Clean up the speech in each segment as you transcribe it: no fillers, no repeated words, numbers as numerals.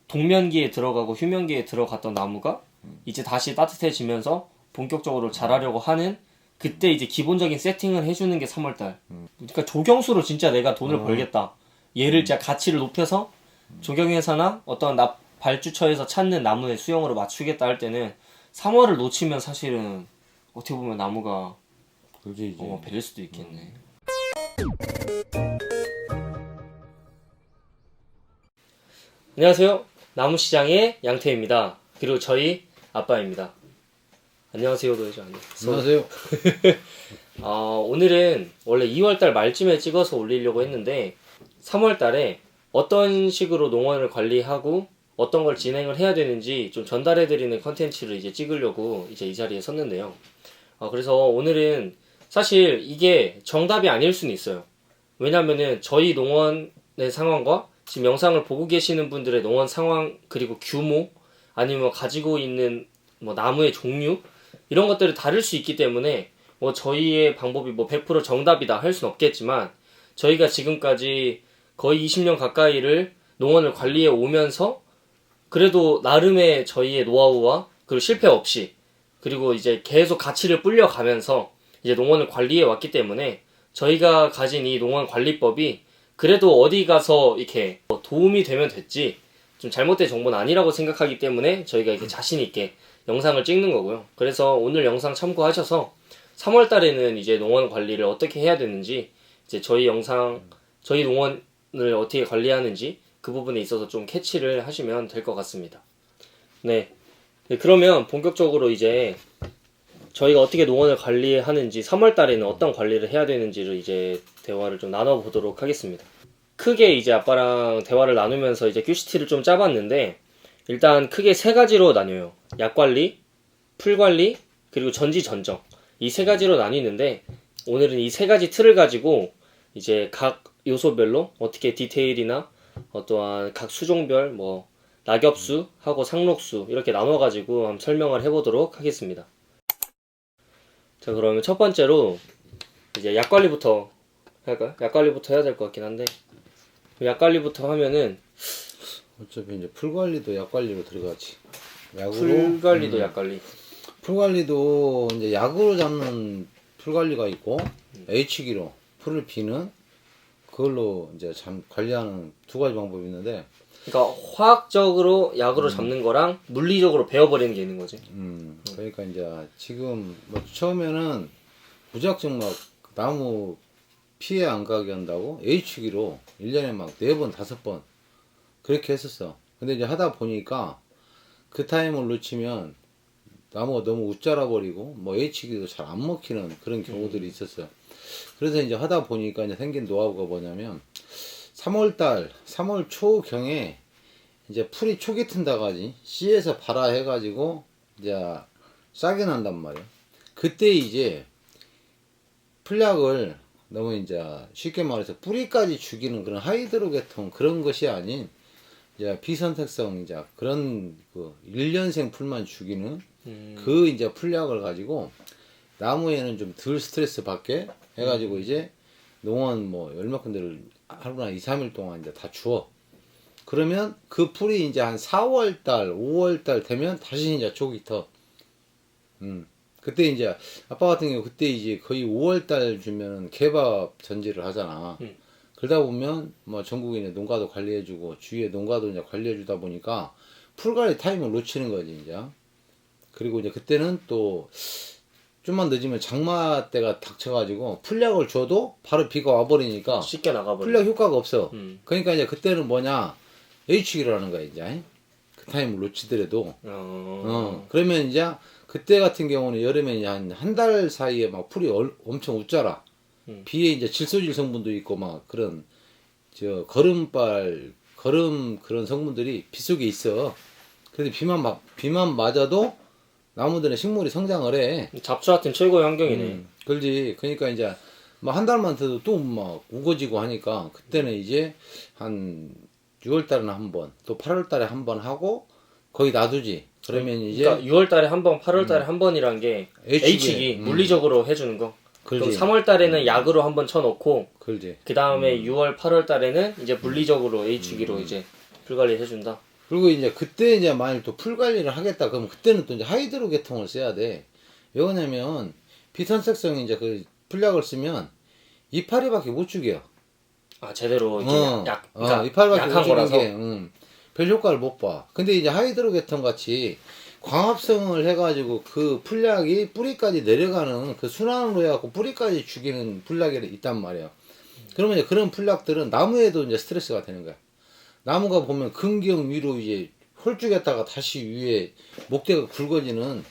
동면기에 들어가고 휴면기에 들어갔던 나무가 이제 다시 따뜻해지면서 본격적으로 자라려고 하는 그때 이제 기본적인 세팅을 해주는 게 3월달. 그러니까 조경수로 진짜 내가 돈을 벌겠다. 얘를 진짜 가치를 높여서 조경회사나 어떤 발주처에서 찾는 나무의 수용으로 맞추겠다 할 때는 3월을 놓치면 사실은 어떻게 보면 나무가 그지 이제. 베릴 수도 있겠네. 안녕하세요. 나무시장의 양태입니다. 그리고 저희 아빠입니다. 안녕하세요도 해줘. 안녕하세요. 오늘은 원래 2월달 말쯤에 찍어서 올리려고 했는데 3월달에 어떤 식으로 농원을 관리하고 어떤 걸 진행을 해야 되는지 좀 전달해드리는 컨텐츠를 이제 찍으려고 이제 이 자리에 섰는데요. 그래서 오늘은 사실 이게 정답이 아닐 수는 있어요. 왜냐면은 저희 농원의 상황과 지금 영상을 보고 계시는 분들의 농원 상황 그리고 규모 아니면 가지고 있는 뭐 나무의 종류 이런 것들이 다를 수 있기 때문에 뭐 저희의 방법이 뭐 100% 정답이다 할 수는 없겠지만 저희가 지금까지 거의 20년 가까이를 농원을 관리해 오면서 그래도 나름의 저희의 노하우와 그리고 실패 없이 그리고 이제 계속 가치를 불려가면서 이제 농원을 관리해 왔기 때문에 저희가 가진 이 농원 관리법이 그래도 어디 가서 이렇게 도움이 되면 됐지 좀 잘못된 정보는 아니라고 생각하기 때문에 저희가 이렇게 자신 있게 영상을 찍는 거고요. 그래서 오늘 영상 참고하셔서 3월 달에는 이제 농원 관리를 어떻게 해야 되는지 이제 저희 농원을 어떻게 관리하는지 그 부분에 있어서 좀 캐치를 하시면 될 것 같습니다. 네. 그러면 본격적으로 이제 저희가 어떻게 농원을 관리하는지 3월 달에는 어떤 관리를 해야 되는지를 이제 대화를 좀 나눠보도록 하겠습니다. 크게 이제 아빠랑 대화를 나누면서 이제 큐시티를 좀 짜봤는데 일단 크게 세 가지로 나뉘어요. 약관리, 풀관리, 그리고 전지전정. 이 세 가지로 나뉘는데 오늘은 이 세 가지 틀을 가지고 이제 각 요소별로 어떻게 디테일이나 또한 각 수종별 뭐 낙엽수하고 상록수 이렇게 나눠가지고 한번 설명을 해보도록 하겠습니다. 자, 그러면 첫 번째로 이제 약관리부터 할까요? 약관리부터 해야 될 것 같긴 한데 약관리부터 하면은 어차피 이제 풀관리도 약관리로 들어가지. 약으로. 풀관리도 약관리. 풀관리도 이제 약으로 잡는 풀관리가 있고 H기로 풀을 비는 그걸로 이제 관리하는 두 가지 방법이 있는데. 그러니까 화학적으로 약으로 잡는 거랑 물리적으로 베어버리는 게 있는 거지. 그러니까 이제 지금 뭐 처음에는 무작정 막 나무 피해 안 가게 한다고 H기로 1년에 막 4번, 5번 그렇게 했었어. 근데 이제 하다 보니까 그 타임을 놓치면 나무가 너무 웃자라 버리고 뭐 H기도 잘 안 먹히는 그런 경우들이 있었어요. 그래서 이제 하다 보니까 이제 생긴 노하우가 뭐냐면 3월 초경에 이제 풀이 초기 튼다가지 씨에서 발아 해가지고 이제 싹이 난단 말이야. 그때 이제 풀약을 너무 이제 쉽게 말해서 뿌리까지 죽이는 그런 하이드로게톤 그런 것이 아닌 이제 비선택성 이제 그런 그 1년생 풀만 죽이는 그 이제 풀약을 가지고 나무에는 좀 덜 스트레스 받게 해가지고 이제 농원 뭐 열몇 군데를 하루나 2, 3일 동안 이제 다 주워. 그러면 그 풀이 이제 한 4월달, 5월달 되면 다시 이제 쪽이 터. 그때 이제 아빠 같은 경우 그때 이제 거의 5월달 주면 개밥 전지를 하잖아. 그러다 보면 뭐 전국에 있는 농가도 관리해주고 주위에 농가도 이제 관리해주다 보니까 풀관리 타임을 놓치는 거지 이제. 그리고 이제 그때는 또 좀만 늦으면 장마 때가 닥쳐가지고 풀약을 줘도 바로 비가 와버리니까 쉽게 나가버려. 풀약 효과가 없어. 그러니까 이제 그때는 뭐냐 H기라는 거야 이제. 그 타임을 놓치더라도. 그러면 이제 그때 같은 경우는 여름에 이제 한 달 사이에 막 풀이 엄청 웃자라. 비에 이제 질소질 성분도 있고 막 그런 거름 그런 성분들이 비 속에 있어. 그래서 비만 맞아도 나무들은 식물이 성장을 해. 잡초 같은 최고의 환경이네. 그렇지. 그러니까 이제 뭐 한 달만 돼도 또 막 우거지고 하니까 그때는 이제 한 6월 달에는 한 번, 또 8월 달에 한 번 하고 거의 놔두지. 그러면 이제 그러니까 6월 달에 한 번, 8월 달에 한 번이란 게 H기 물리적으로 해주는 거. 그럼 3월 달에는 약으로 한 번 쳐놓고 그렇지. 그 다음에 6월, 8월 달에는 이제 물리적으로 H기로 이제 풀관리 해준다. 그리고 이제 그때 이제 만약 또 풀 관리를 하겠다 그러면 그때는 또 이제 하이드로 계통을 써야 돼. 왜 그러냐면 비선택성이 이제 그 풀약을 쓰면 이파리밖에 못 죽여. 아 제대로 이게 그러니까 이파리밖에 약한 못 죽이는 거라서. 게 별 효과를 못 봐. 근데 이제 하이드로 계통 같이 광합성을 해가지고 그 풀약이 뿌리까지 내려가는 그 순환으로 해갖고 뿌리까지 죽이는 풀약이 있단 말이야. 그러면 이제 그런 풀약들은 나무에도 이제 스트레스가 되는 거야. 나무가 보면 근경 위로 이제 홀쭉했다가 다시 위에 목대가 굵어지는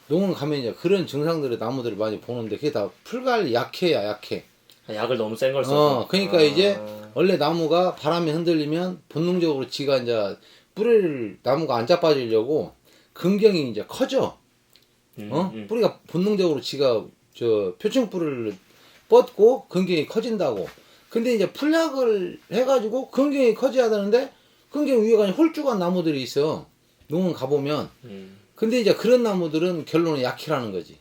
농원 가면 이제 그런 증상들을 나무들을 많이 보는데 그게 다 풀관리 약해야 약해. 아, 약을 너무 센 걸 써서. 그러니까 이제 원래 나무가 바람에 흔들리면 본능적으로 지가 이제 뿌리를 나무가 안 자빠지려고 근경이 이제 커져. 뿌리가 본능적으로 지가 저 표층 뿌리를 뻗고 근경이 커진다고. 근데 이제 풀약을 해가지고 근경이 커져야 되는데 근경 위에 그냥 홀쭉한 나무들이 있어. 농원 가보면. 근데 이제 그런 나무들은 결론은 약해라는 거지.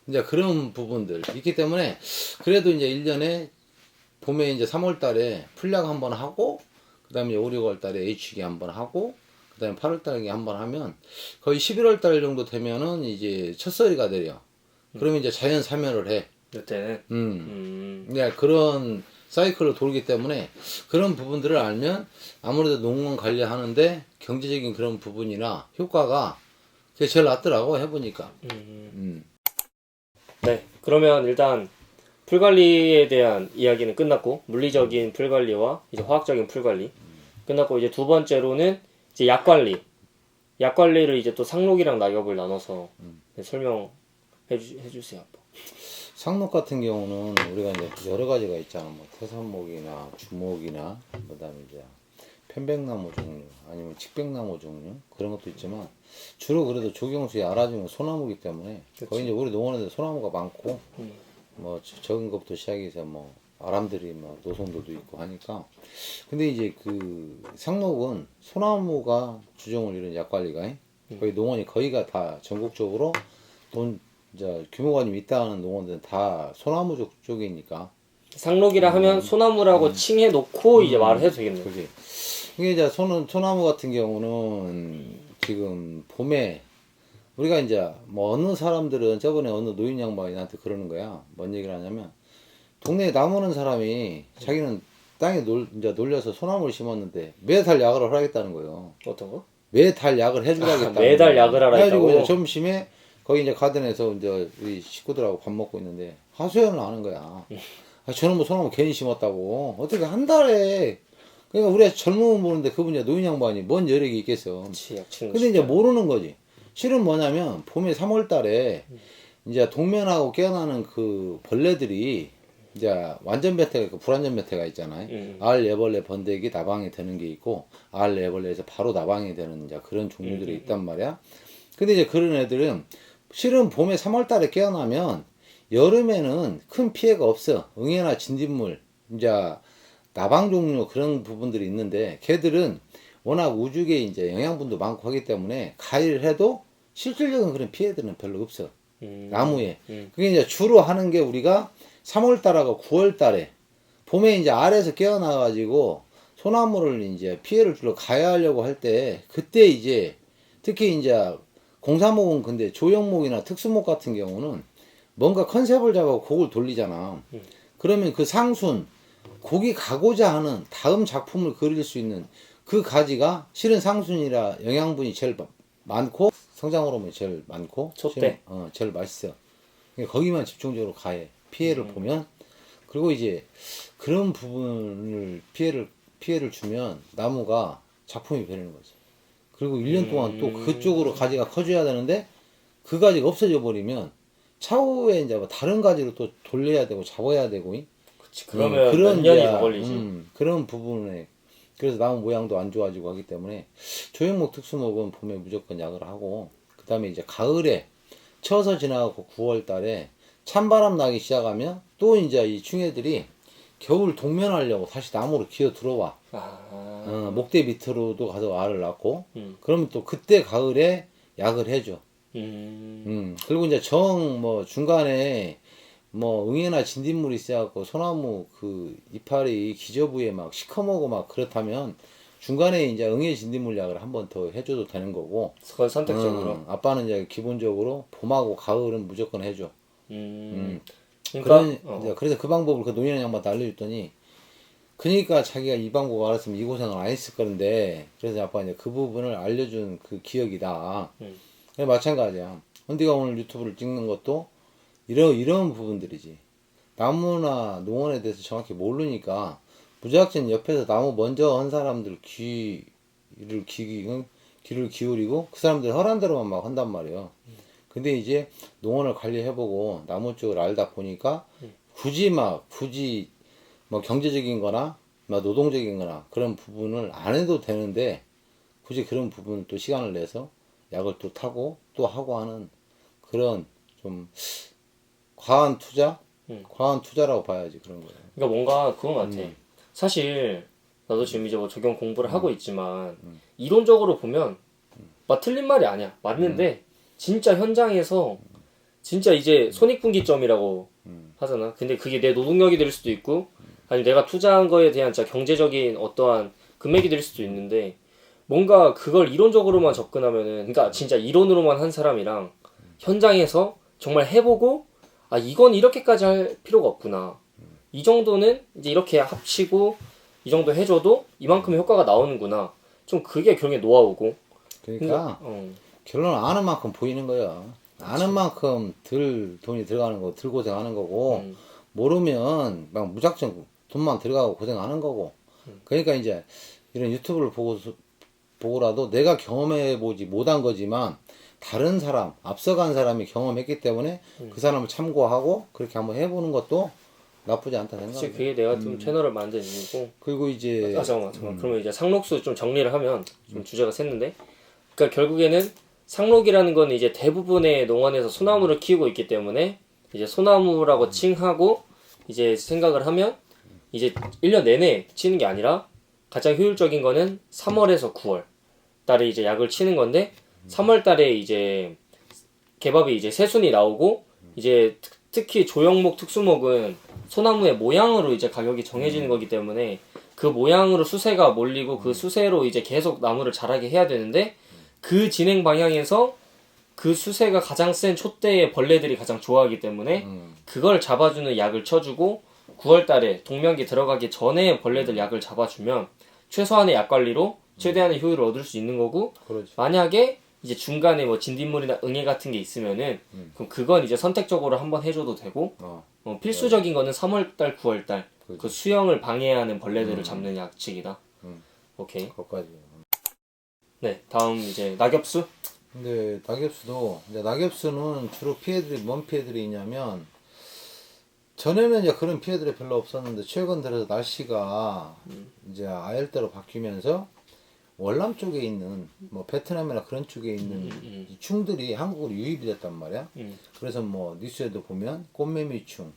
이제 그런 부분들 있기 때문에 그래도 이제 1년에 봄에 이제 3월 달에 풀약 한번 하고 그 다음에 5, 6월 달에 H기 한번 하고 그 다음에 8월 달에 한번 하면 거의 11월 달 정도 되면은 이제 첫서리가 내려. 그러면 이제 자연 사멸을 해. 이때는. 네, 그런 사이클로 돌기 때문에 그런 부분들을 알면 아무래도 농원 관리하는데 경제적인 그런 부분이나 효과가 그게 제일 낫더라고 해보니까. 네, 그러면 일단 풀 관리에 대한 이야기는 끝났고 물리적인 풀 관리와 이제 화학적인 풀 관리 끝났고 이제 두 번째로는 이제 약 관리. 약 관리를 이제 또 상록이랑 낙엽을 나눠서 설명해 주세요. 상록 같은 경우는 우리가 이제 여러 가지가 있잖아. 뭐 태산목이나 주목이나 그다음에 이제 편백나무 종류 아니면 직백나무 종류 그런 것도 있지만 주로 그래도 조경수에 알아주는 소나무이기 때문에 거의 이제 우리 농원에도 소나무가 많고 뭐 적은 것부터 시작해서 뭐 아람들이 뭐 노송도도 있고 하니까 근데 이제 그 상록은 소나무가 주종을 이루는 약관리가 거의 농원이 거의가 다 전국적으로 돈 이제 규모가 좀 있다는 농원들은 다 소나무 쪽이니까 상록이라 하면 소나무라고 칭해 놓고 이제 말을 해도 되겠네요. 그게 이게 이제 소나무 같은 경우는 지금 봄에 우리가 이제 뭐 어느 사람들은 저번에 어느 노인 양반이 나한테 그러는 거야. 뭔 얘기를 하냐면 동네에 나무는 사람이 자기는 땅에 이제 놀려서 소나무를 심었는데 매달 약을 하겠다는 거예요. 어떤 거? 매달 약을 해주라겠다. 매달 약을 하라 해가지고 했다고? 이제 점심에 거기 이제 가든에서 이제 우리 식구들하고 밥 먹고 있는데 하소연을 하는 거야. 아, 저는 뭐 소나무 괜히 심었다고. 어떻게 한 달에 그러니까 우리가 젊으면 모르는데 그분이 노인 양반이 뭔 여력이 있겠어. 근데 이제 모르는 거지. 실은 뭐냐면 봄에 3월 달에 이제 동면하고 깨어나는 그 벌레들이 이제 완전 배태가 있고 불완전 배태가 있잖아요. 알, 애벌레, 번데기, 나방이 되는 게 있고 알, 애벌레에서 바로 나방이 되는 이제 그런 종류들이 있단 말이야. 근데 이제 그런 애들은 실은 봄에 3월 달에 깨어나면 여름에는 큰 피해가 없어. 응애나 진딧물, 이제 나방 종류 그런 부분들이 있는데 걔들은 워낙 우죽에 이제 영양분도 많고 하기 때문에 가위를 해도 실질적인 그런 피해들은 별로 없어. 나무에. 그게 이제 주로 하는 게 우리가 3월 달하고 9월 달에 봄에 이제 알에서 깨어나가지고 소나무를 이제 피해를 주러 가야 하려고 할 때 그때 이제 특히 이제 공사목은 근데 조형목이나 특수목 같은 경우는 뭔가 컨셉을 잡아서 곡을 돌리잖아. 그러면 그 상순, 곡이 가고자 하는 다음 작품을 그릴 수 있는 그 가지가 실은 상순이라 영양분이 제일 많고 성장 호르몬이 제일 많고 촛대. 제일 맛있어. 그러니까 거기만 집중적으로 가해. 피해를 보면 그리고 이제 그런 부분을 피해를 주면 나무가 작품이 변하는 거지. 그리고 1년 동안 또 그쪽으로 가지가 커져야 되는데 그 가지가 없어져 버리면 차후에 이제 뭐 다른 가지로 또 돌려야 되고 잡아야 되고 그치, 그러면 몇 년이 더 걸리지. 그런 부분에 그래서 나무 모양도 안 좋아지고 하기 때문에 조형목 특수목은 봄에 무조건 약을 하고 그 다음에 이제 가을에 쳐서 지나가고 9월 달에 찬바람 나기 시작하면 또 이제 이 충해들이 겨울 동면하려고 다시 나무로 기어 들어와. 목대 밑으로도 가서 알을 낳고 그러면 또 그때 가을에 약을 해줘. 그리고 이제 뭐 중간에 뭐 응애나 진딧물이 있어갖고 소나무 그 이파리 기저부에 막 시커멓고 막 그렇다면 중간에 이제 응애 진딧물약을 한 번 더 해줘도 되는 거고. 그건 선택적으로. 아빠는 이제 기본적으로 봄하고 가을은 무조건 해줘. 그러니까 이제 그래서 그 방법을 그 노인네 양반한테 알려줬더니, 그러니까 자기가 이 방법 알았으면 이 고생을 안 했을 건데, 그래서 아빠 이제 그 부분을 알려준 그 기억이다. 그래 마찬가지야. 헌디가 오늘 유튜브를 찍는 것도 이런 부분들이지. 나무나 농원에 대해서 정확히 모르니까 무작정 옆에서 나무 먼저 한 사람들 귀를 기울이고 그 사람들 허란 대로만 막 한단 말이에요. 근데 이제 농원을 관리해보고 나무 쪽을 알다 보니까 굳이 뭐 경제적인 거나 뭐 노동적인 거나 그런 부분을 안 해도 되는데 굳이 그런 부분을 또 시간을 내서 약을 또 타고 또 하고 하는 그런 좀 과한 투자라고 봐야지 그런 거예요. 그러니까 뭔가 그건 같아. 사실 나도 지금 이제 뭐 적용 공부를 하고 있지만 이론적으로 보면 막 틀린 말이 아니야. 맞는데 진짜 현장에서 진짜 이제 손익분기점이라고 하잖아. 근데 그게 내 노동력이 될 수도 있고 아니 내가 투자한 거에 대한 진짜 경제적인 어떠한 금액이 될 수도 있는데 뭔가 그걸 이론적으로만 접근하면은 그러니까 진짜 이론으로만 한 사람이랑 현장에서 정말 해보고 아 이건 이렇게까지 할 필요가 없구나. 이 정도는 이제 이렇게 합치고 이 정도 해줘도 이만큼의 효과가 나오는구나. 좀 그게 결국에 노하우고. 그러니까 결론은 아는 만큼 보이는 거야. 아는 만큼 덜 돈이 들어가는 거고 덜 고생하는 거고 모르면 막 무작정 돈만 들어가고 고생하는 거고. 그러니까 이제 이런 유튜브를 보고라도 내가 경험해보지 못한 거지만 다른 사람, 앞서간 사람이 경험했기 때문에 그 사람을 참고하고 그렇게 한번 해보는 것도 나쁘지 않다 생각해. 그게 내가 좀 채널을 만든 이유고. 그리고 이제 잠깐만. 그러면 이제 상록수 좀 정리를 하면 좀 주제가 샜는데, 그러니까 결국에는 상록이라는 건 이제 대부분의 농원에서 소나무를 키우고 있기 때문에 이제 소나무라고 칭하고 이제 생각을 하면 이제 1년 내내 치는 게 아니라 가장 효율적인 거는 3월에서 9월 달에 이제 약을 치는 건데 3월 달에 이제 개밥이 이제 새순이 나오고 이제 특히 조형목 특수목은 소나무의 모양으로 이제 가격이 정해지는 거기 때문에 그 모양으로 수세가 몰리고 그 수세로 이제 계속 나무를 자라게 해야 되는데 그 진행 방향에서 그 수세가 가장 센 촛대의 벌레들이 가장 좋아하기 때문에 그걸 잡아주는 약을 쳐주고 9월 달에 동명기 들어가기 전에 벌레들 약을 잡아주면 최소한의 약 관리로 최대한의 효율을 얻을 수 있는 거고 그렇지. 만약에 이제 중간에 뭐 진딧물이나 응애 같은 게 있으면은 그럼 그건 이제 선택적으로 한번 해줘도 되고 필수적인 거는 3월달, 9월달 그 수영을 방해하는 벌레들을 잡는 약칙이다. 오케이. 거기까지. 네, 다음 이제 낙엽수. 근데 낙엽수도 이제 낙엽수는 주로 피해들이 뭔 피해들이 있냐면 전에는 이제 그런 피해들이 별로 없었는데 최근 들어서 날씨가 이제 아열대로 바뀌면서 월남 쪽에 있는 뭐 베트남이나 그런 쪽에 있는 이 충들이 한국으로 유입이 됐단 말이야. 그래서 뭐 뉴스에도 보면 꽃매미충,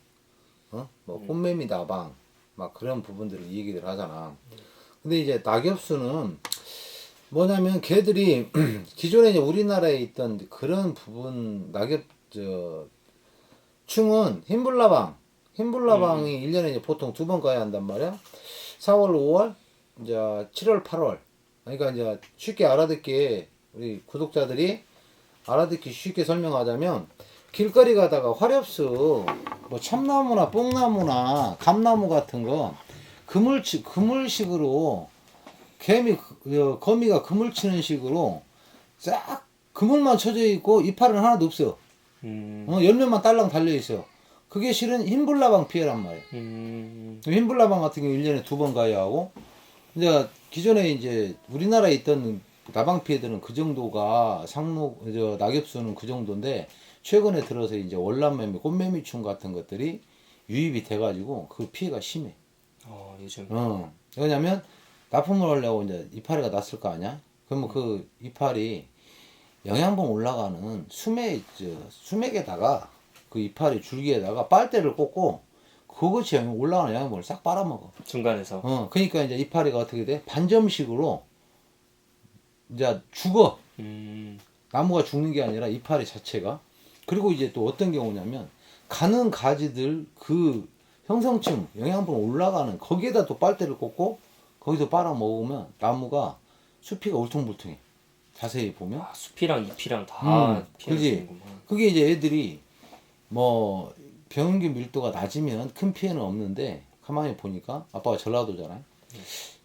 뭐 꽃매미 나방 막 그런 부분들을 얘기들 하잖아. 근데 이제 낙엽수는 뭐냐면 걔들이 기존에 이제 우리나라에 있던 그런 부분 충은 흰불나방이 1년에 이제 보통 2번 가야 한단 말이야. 4월, 5월, 이제 7월, 8월. 그러니까 이제 쉽게 알아듣게 우리 구독자들이 알아듣기 쉽게 설명하자면 길거리 가다가 화렵수 뭐 참나무나 뽕나무나 감나무 같은 거 그물식으로 거미가 그물 치는 식으로 쫙 그물만 쳐져 있고 이파리는 하나도 없어. 열매만 딸랑 달려 있어. 그게 실은 흰불나방 피해란 말이야. 흰불나방 같은 경우 1년에 2번 가야 하고, 이제 기존에 이제 우리나라에 있던 나방 피해들은 그 정도가 낙엽수는 그 정도인데, 최근에 들어서 이제 월남매미, 꽃매미충 같은 것들이 유입이 돼가지고 그 피해가 심해. 요즘. 왜냐면 납품을 하려고 이제 이파리가 났을 거 아니야? 그러면 그 이파리 영양분 올라가는 수맥에다가 그 이파리 줄기에다가 빨대를 꽂고 그것이 올라가는 영양분을 싹 빨아먹어. 중간에서. 그러니까 이제 이파리가 어떻게 돼? 반점식으로 이제 죽어. 나무가 죽는 게 아니라 이파리 자체가. 그리고 이제 또 어떤 경우냐면 가는 가지들 그 형성층 영양분 올라가는 거기에다 또 빨대를 꽂고 거기서 빨아 먹으면 나무가 숲이가 울퉁불퉁해. 자세히 보면. 아, 숲이랑 잎이랑 다 피해를 그지? 주는구만. 그게 이제 애들이 뭐 병균 밀도가 낮으면 큰 피해는 없는데 가만히 보니까 아빠가 전라도잖아요.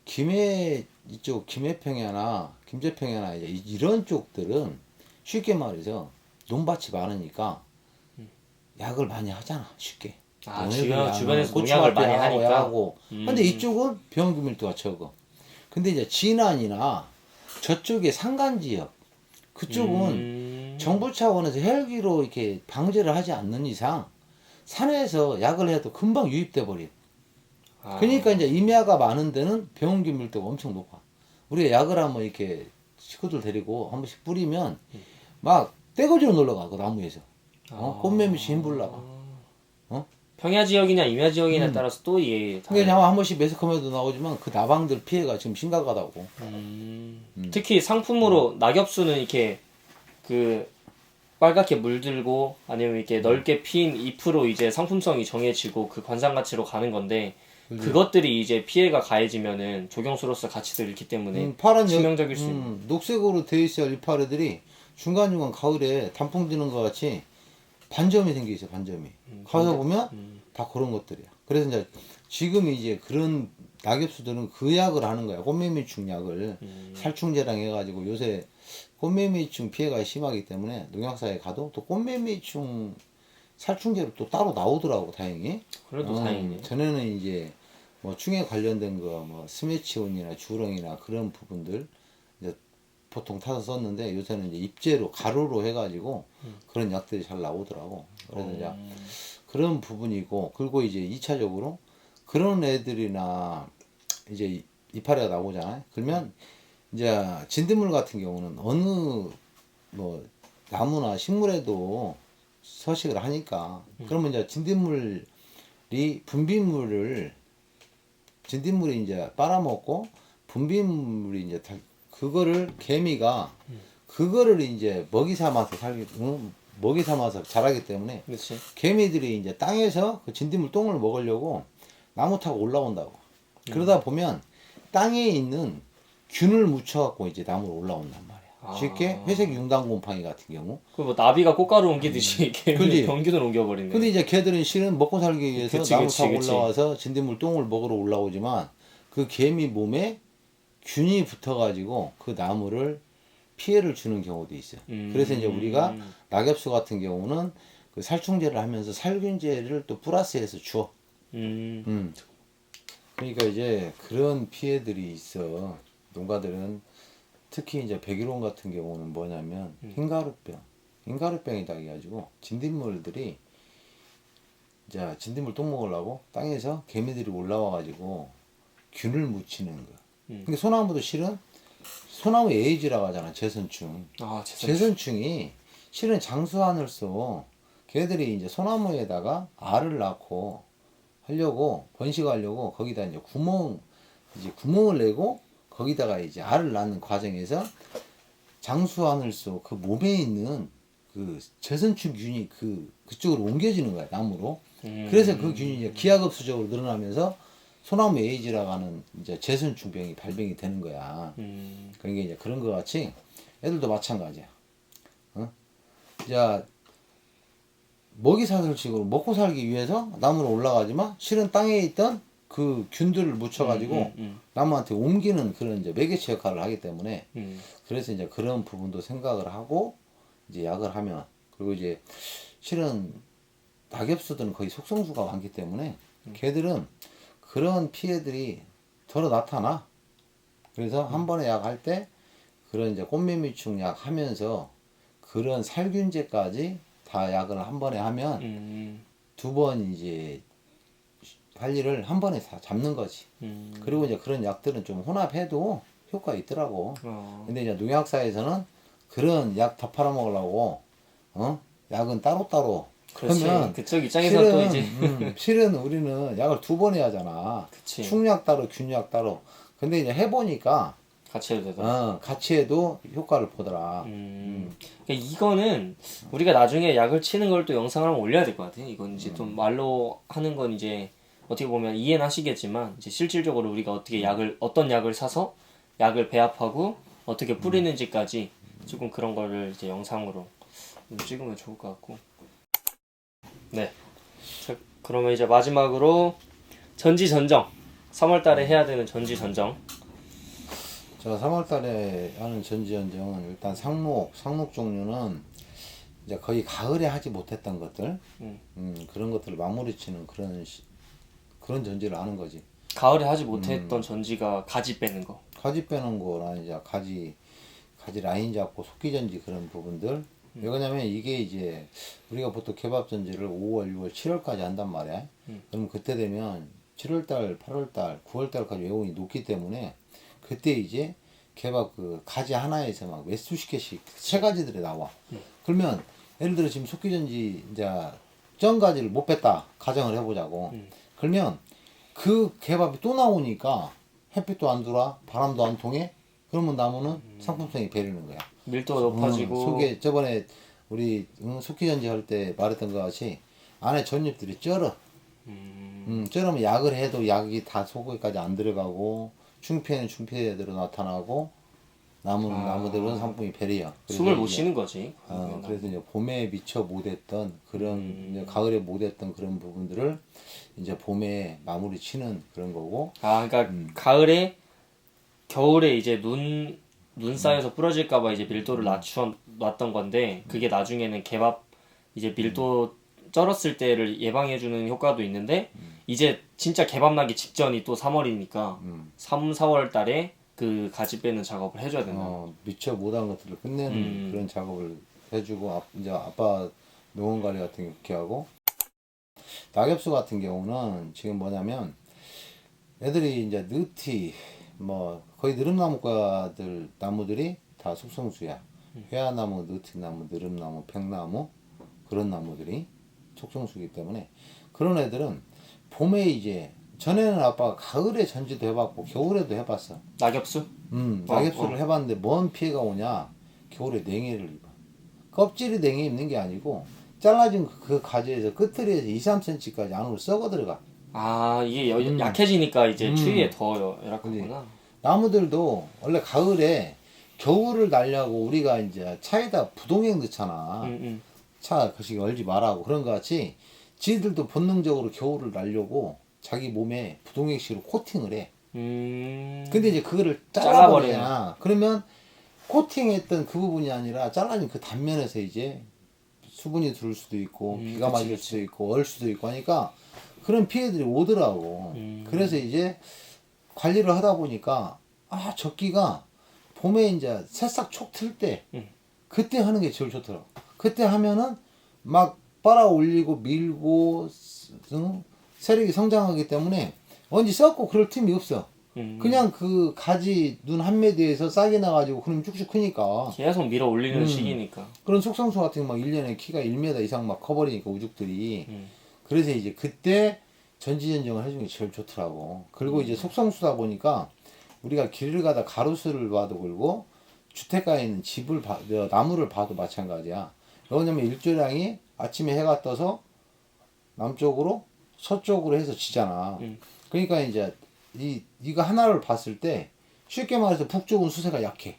김해 이쪽 김해평야나 김제평야나 이제 이런 쪽들은 쉽게 말해서 논밭이 많으니까 약을 많이 하잖아 쉽게. 아, 농약을 주변에서 고추 농약을 많이 약하고 하니까. 약하고. 근데 이쪽은 병균 밀도가 적어. 근데 이제 진안이나 저쪽에 산간 지역 그쪽은 정부 차원에서 헬기로 이렇게 방제를 하지 않는 이상 산에서 약을 해도 금방 유입돼 버려. 아, 그러니까 이제 임야가 많은 데는 병균 밀도가 엄청 높아. 우리가 약을 한번 이렇게 식구들 데리고 한 번씩 뿌리면 막 떼거지로 놀러가 그 나무에서. 꽃매미씨 힘불나가. 평야 지역이냐 임야 지역이냐에 따라서 또 이게 그러니까 한 번씩 매스컴에도 나오지만 그 나방들 피해가 지금 심각하다고. 특히 상품으로 낙엽수는 이렇게 그 빨갛게 물들고 아니면 이렇게 넓게 핀 잎으로 이제 상품성이 정해지고 그 관상 가치로 가는 건데 그것들이 이제 피해가 가해지면은 조경수로서 가치도 잃기 때문에 파란 치명적일 수 있는. 녹색으로 되어 있어야 이파리들이 중간중간 가을에 단풍 드는 것 같이 반점이 생겨 있어 반점이. 가서 보면 다 그런 것들이야. 그래서 이제 지금 이제 그런 낙엽수들은 그 약을 하는 거야. 꽃매미충 약을 살충제랑 해가지고 요새 꽃매미충 피해가 심하기 때문에 농약사에 가도 또 꽃매미충 살충제로 또 따로 나오더라고 다행히. 그래도 다행이네. 전에는 이제 뭐 충에 관련된 거 뭐 스메치온이나 주렁이나 그런 부분들 이제 보통 타서 썼는데 요새는 이제 입제로 가루로 해가지고 그런 약들이 잘 나오더라고. 그래서 이제 그런 부분이고 그리고 이제 2차적으로 그런 애들이나 이제 이파리가 나오잖아요. 그러면 이제 진딧물 같은 경우는 어느 뭐 나무나 식물에도 서식을 하니까 그러면 이제 진딧물이 진딧물이 이제 빨아먹고 분비물이 이제 그거를 개미가 그거를 이제 먹이 삼아서 자라기 때문에 그렇지. 개미들이 이제 땅에서 그 진딧물 똥을 먹으려고 나무 타고 올라온다고. 그러다 보면 땅에 있는 균을 묻혀갖고 이제 나무로 올라온단 말이야. 쉽게 회색 융단곰팡이 같은 경우. 그 뭐 나비가 꽃가루 옮기듯이 그지? 병균을 옮겨버리네. 근데 이제 걔들은 실은 먹고 살기 위해서 그치, 나무 그치, 타고 그치. 올라와서 진딧물 똥을 먹으러 올라오지만 그 개미 몸에 균이 붙어가지고 그 나무를 피해를 주는 경우도 있어요. 그래서 이제 우리가 낙엽수 같은 경우는 그 살충제를 하면서 살균제를 또 플러스해서 줘. 그러니까 이제 그런 피해들이 있어. 농가들은 특히 이제 백일홍 같은 경우는 뭐냐면 흰가루병이다 해가지고 진딧물들이 이제 진딧물 똥 먹으려고 땅에서 개미들이 올라와가지고 균을 묻히는 거. 근데 소나무도 실은 소나무 에이즈라고 하잖아. 제선충. 아, 제선충이 실은 장수하늘소 걔들이 이제 소나무에다가 알을 낳고 하려고 번식하려고 거기다 이제 구멍을 내고 거기다가 이제 알을 낳는 과정에서 장수하늘소 그 몸에 있는 그 제선충균이 그쪽으로 옮겨지는 거야 나무로. 그래서 그 균이 이제 기하급수적으로 늘어나면서 소나무 에이즈라고 하는 이제 제선충병이 발병이 되는 거야. 그러니까 이제 그런 거 같이 애들도 마찬가지야. 자, 먹이사슬식으로 먹고 살기 위해서 나무로 올라가지만 실은 땅에 있던 그 균들을 묻혀가지고 나무한테 옮기는 그런 이제 매개체 역할을 하기 때문에 그래서 이제 그런 부분도 생각을 하고 이제 약을 하면 그리고 이제 실은 낙엽수들은 거의 속성수가 많기 때문에 걔들은 그런 피해들이 덜어 나타나. 그래서 한 번에 약할 때 그런 이제 꽃매미충 약 하면서 그런 살균제까지 다 약을 한 번에 하면 두 번 이제 할 일을 한 번에 다 잡는 거지. 그리고 이제 그런 약들은 좀 혼합해도 효과 있더라고. 근데 이제 농약사에서는 그런 약 다 팔아먹으려고 약은 따로따로. 그렇지. 그러면 그쪽 입장에서 또 이제 실은 우리는 약을 두 번 해야 하잖아. 그치. 충약 따로 균약 따로. 근데 이제 해보니까 같이 해도 되더라. 같이 해도 효과를 보더라. 그러니까 이거는 우리가 나중에 약을 치는 걸 또 영상을 한번 올려야 될 것 같아. 이건 이제 좀 말로 하는 건 이제 어떻게 보면 이해는 하시겠지만 이제 실질적으로 우리가 어떻게 어떤 약을 사서 약을 배합하고 어떻게 뿌리는지까지 조금 그런 거를 이제 영상으로 찍으면 좋을 것 같고. 네. 자, 그러면 이제 마지막으로 전지전정. 3월달에 해야 되는 전지전정. 제가 3월달에 하는 전지현정은 일단 상록 종류는 이제 거의 가을에 하지 못했던 것들, 그런 것들을 마무리치는 그런 전지를 하는 거지. 가을에 하지 못했던 전지가 가지 빼는 거. 가지 빼는 거나 이제 가지 라인 잡고 속기 전지 그런 부분들. 왜 그러냐면 이게 이제 우리가 보통 개밥 전지를 5월, 6월, 7월까지 한단 말이야. 그럼 그때 되면 7월달, 8월달, 9월달까지 외국인이 높기 때문에 그때 이제 개밥 그 가지 하나에서 막 몇 수십 개씩 세 가지들이 나와. 그러면 예를 들어 지금 속기 전지 이제 전 가지를 못 뺐다 가정을 해보자고. 그러면 그 개밥이 또 나오니까 햇빛도 안 들어와, 바람도 안 통해. 그러면 나무는 상품성이 배리는 거야. 밀도가 높아지고. 속에 저번에 우리 속기전지 할 때 말했던 것 같이 안에 전잎들이 쩔어. 쩔으면 약을 해도 약이 다 속에까지 안 들어가고 충피에는 충피대로 나타나고 나무는 나무대로 상품이 배리야. 숨을 못 쉬는 거지. 그래서 이제 봄에 미처 못했던 그런 이제 가을에 못했던 그런 부분들을 이제 봄에 마무리 치는 그런 거고. 그러니까 가을에 겨울에 이제 눈 쌓여서 부러질까봐 이제 밀도를 놨던 건데 그게 나중에는 개밥 이제 밀도 쩔었을 때를 예방해주는 효과도 있는데 이제 진짜 개밥 나기 직전이 또 3월이니까 3, 4월 달에 그 가지 빼는 작업을 해줘야 된다. 미처 못한 것들을 끝내는 그런 작업을 해주고 이제 아빠 농원 관리 같은 게 그렇게 하고 낙엽수 같은 경우는 지금 뭐냐면 애들이 이제 느티 뭐 거의 느릅나무과들 나무들이 다 속성수야. 회화나무, 느티나무, 느릅나무, 백나무 그런 나무들이 속성수기 때문에 그런 애들은 봄에 이제 전에는 아빠가 가을에 전지도 해봤고 겨울에도 해봤어. 낙엽수? 낙엽수를 해봤는데 뭔 피해가 오냐? 겨울에 냉해를 입어. 껍질이 냉해 입는 게 아니고 잘라진 그 가지에서 끝트리에서 2, 3cm까지 안으로 썩어 들어가. 이게 약해지니까 이제 추위에 더 열악하구나. 나무들도 원래 가을에 겨울을 날려고 우리가 이제 차에다 부동액 넣잖아. 차 그식 얼지 말라고 그런 거 같이 지들도 본능적으로 겨울을 날려고 자기 몸에 부동액식으로 코팅을 해. 근데 이제 그거를 잘라버리잖아. 그러면 코팅했던 그 부분이 아니라 잘라진 그 단면에서 이제 수분이 들을 수도 있고 비가 맞을 수도 있고 얼 수도 있고 하니까 그런 피해들이 오더라고. 그래서 이제 관리를 하다 보니까 적기가 봄에 이제 새싹 촉 틀 때 그때 하는 게 제일 좋더라고. 그때 하면은 막 빨아 올리고 밀고 세력이 성장하기 때문에 언제 썩고 그럴 틈이 없어. 그냥 그 가지 눈 한 매대에서 싹이 나가지고 그럼 쭉쭉 크니까 계속 밀어 올리는 시기니까. 그런 속성수 같은 거 막 1년에 키가 1m 이상 막 커버리니까 우죽들이 그래서 이제 그때 전지전정을 해주는 게 제일 좋더라고. 그리고 이제 속성수다 보니까 우리가 길을 가다 가로수를 봐도 그렇고 주택가에 있는 나무를 봐도 마찬가지야. 왜냐면 일조량이 아침에 해가 떠서 남쪽으로 서쪽으로 해서 지잖아. 그러니까 이제 이거 하나를 봤을 때 쉽게 말해서 북쪽은 수세가 약해.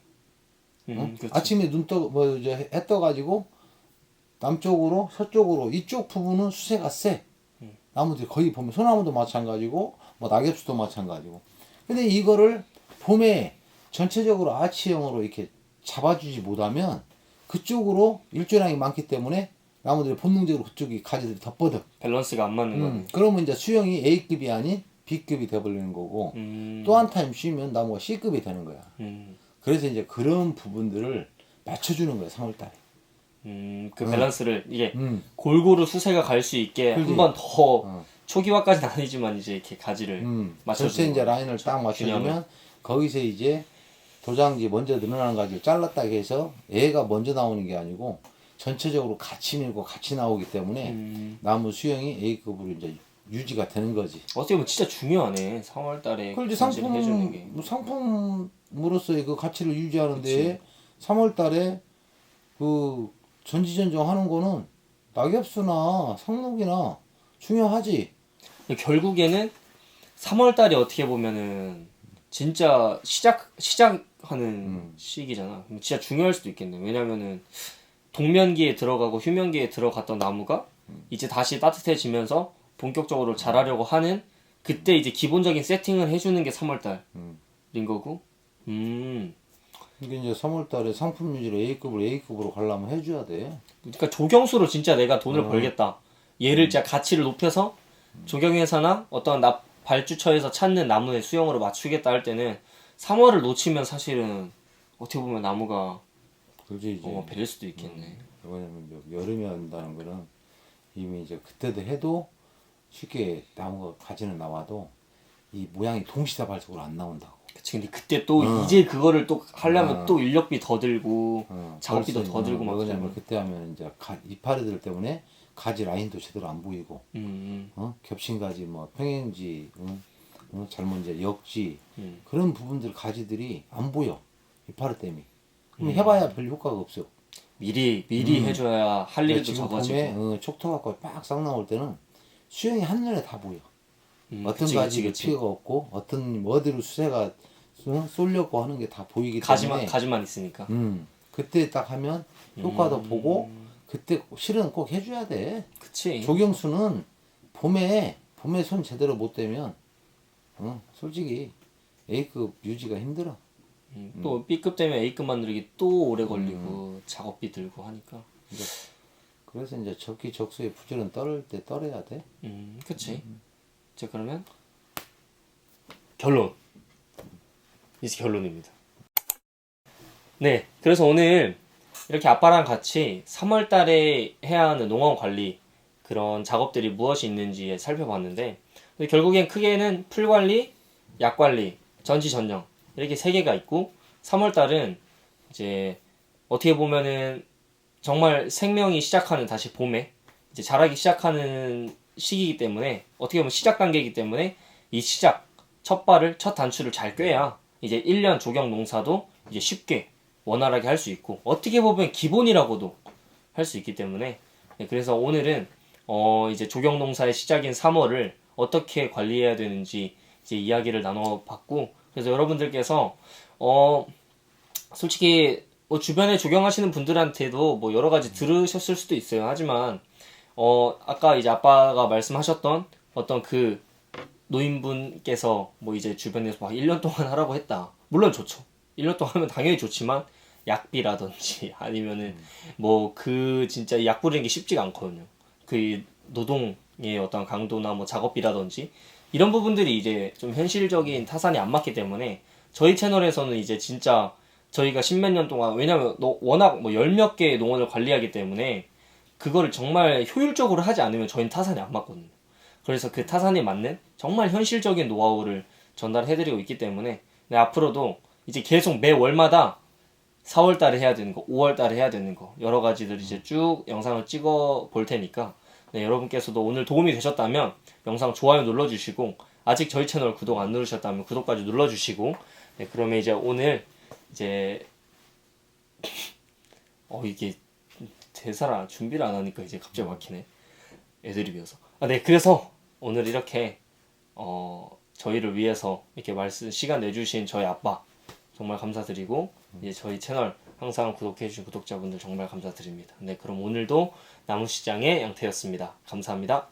아침에 해 떠가지고 남쪽으로 서쪽으로 이쪽 부분은 수세가 세. 나무들이 거의 보면 소나무도 마찬가지고 뭐 낙엽수도 마찬가지고. 근데 이거를 봄에 전체적으로 아치형으로 이렇게 잡아주지 못하면 그쪽으로 일조량이 많기 때문에 나무들이 본능적으로 그쪽이 가지들이 더 뻗어. 밸런스가 안 맞는 거네. 그러면 이제 수영이 A급이 아닌 B급이 돼버리는 거고 또 한 타임 쉬면 나무가 C급이 되는 거야. 그래서 이제 그런 부분들을 맞춰주는 거야 3월달에. 그 밸런스를 이게 골고루 수세가 갈 수 있게 한 번 더 초기화까지는 아니지만 이제 이렇게 가지를 맞춰주는 전체 이제 라인을 딱 맞춰주면 균형을. 거기서 이제 도장지 먼저 늘어나는 가지를 잘랐다 해서 애가 먼저 나오는 게 아니고 전체적으로 같이 밀고 같이 나오기 때문에 나무 수영이 A급으로 이제 유지가 되는 거지. 어떻게 보면 진짜 중요하네. 3월달에 전지를 해주는 게. 상품으로서의 그 가치를 유지하는데 3월달에 그 전지전정 하는 거는 낙엽수나 상록이나 중요하지. 결국에는 3월 달이 어떻게 보면은 진짜 시작하는 시기잖아. 그럼 진짜 중요할 수도 있겠네. 왜냐면은 동면기에 들어가고 휴면기에 들어갔던 나무가 이제 다시 따뜻해지면서 본격적으로 자라려고 하는 그때 이제 기본적인 세팅을 해주는 게 3월 달인 거고. 이게 이제 3월 달에 상품 유지를 A급으로 가려면 해줘야 돼. 그러니까 조경수로 진짜 내가 돈을 벌겠다. 얘를 진짜 가치를 높여서 조경회사나 어떤 발주처에서 찾는 나무의 수용으로 맞추겠다 할 때는 3월을 놓치면 사실은 어떻게 보면 나무가 그지 이제. 베릴 수도 있겠네. 왜냐면 여름에 한다는 거는 이미 이제 그때도 해도 쉽게 나무가 가지는 나와도 이 모양이 동시다발적으로 안 나온다고. 그치. 근데 그때 또 이제 그거를 또 하려면 또 인력비 더 들고 작업비도 더 들고 막 왜냐면 그러면. 그때 하면 이제 이파리들 때문에 가지 라인도 제대로 안 보이고 겹친 가지 뭐 평행지 잘못 이제 역지 그런 부분들 가지들이 안 보여 이파리 때문에. 그럼 해봐야 별 효과가 없어. 미리 해줘야 할 일도 지금 적어지고. 봄에 촉토 갖고 빡 나올 때는 수영이 한눈에 다 보여. 어떤 그치, 가지가 그치. 피해가 없고 어떤 어디로 수세가 쏠려고 하는 게 다 보이기 때문에 가지만 있으니까. 그때 딱 하면 효과도 보고 그때 실은 꼭 해줘야 돼. 그치. 조경수는 봄에 손 제대로 못 대면 솔직히 A급 유지가 힘들어. 또 B급 되면 A급 만들기 또 오래 걸리고 작업비 들고 하니까. 그래서 이제 적기적소에 부지런 떨을 때 떨어야 돼. 그치. 자, 그러면 결론. 이제 결론입니다. 네, 그래서 오늘 이렇게 아빠랑 같이 3월 달에 해야 하는 농원 관리 그런 작업들이 무엇이 있는지 살펴봤는데 근데 결국엔 크게는 풀 관리, 약 관리, 전지 전령 이렇게 세 개가 있고 3월 달은 이제 어떻게 보면은 정말 생명이 시작하는 다시 봄에 이제 자라기 시작하는 시기이기 때문에 어떻게 보면 시작 단계이기 때문에 이 첫 발을 첫 단추를 잘 꿰야 이제 1년 조경 농사도 이제 쉽게 원활하게 할 수 있고 어떻게 보면 기본이라고도 할 수 있기 때문에 네, 그래서 오늘은 이제 조경 농사의 시작인 3월을 어떻게 관리해야 되는지 이제 이야기를 나눠봤고 그래서 여러분들께서 솔직히 뭐 주변에 조경하시는 분들한테도 뭐 여러 가지 들으셨을 수도 있어요. 하지만 아까 이제 아빠가 말씀하셨던 어떤 그 노인분께서 뭐 이제 주변에서 막 1년 동안 하라고 했다. 물론 좋죠. 1년 동안 하면 당연히 좋지만 약비라든지 아니면은 뭐 그 진짜 약 부리는 게 쉽지가 않거든요. 그 노동의 어떤 강도나 뭐 작업비라든지 이런 부분들이 이제 좀 현실적인 타산이 안 맞기 때문에 저희 채널에서는 이제 진짜 저희가 십몇 년 동안 왜냐면 워낙 뭐 열 몇 개의 농원을 관리하기 때문에 그거를 정말 효율적으로 하지 않으면 저희는 타산이 안 맞거든요. 그래서 그 타산에 맞는 정말 현실적인 노하우를 전달해드리고 있기 때문에 네, 앞으로도 이제 계속 매 월마다 4월 달에 해야 되는 거, 5월 달에 해야 되는 거 여러 가지들 이제 쭉 영상을 찍어 볼 테니까 네, 여러분께서도 오늘 도움이 되셨다면 영상 좋아요 눌러주시고 아직 저희 채널 구독 안 누르셨다면 구독까지 눌러주시고 네, 그러면 이제 오늘 이제 이게 대사를 준비를 안 하니까 이제 갑자기 막히네. 애드립이어서. 네, 그래서 오늘 이렇게 저희를 위해서 이렇게 시간 내주신 저희 아빠 정말 감사드리고 이제 저희 채널 항상 구독해주신 구독자분들 정말 감사드립니다. 네, 그럼 오늘도 나무시장의 양태였습니다. 감사합니다.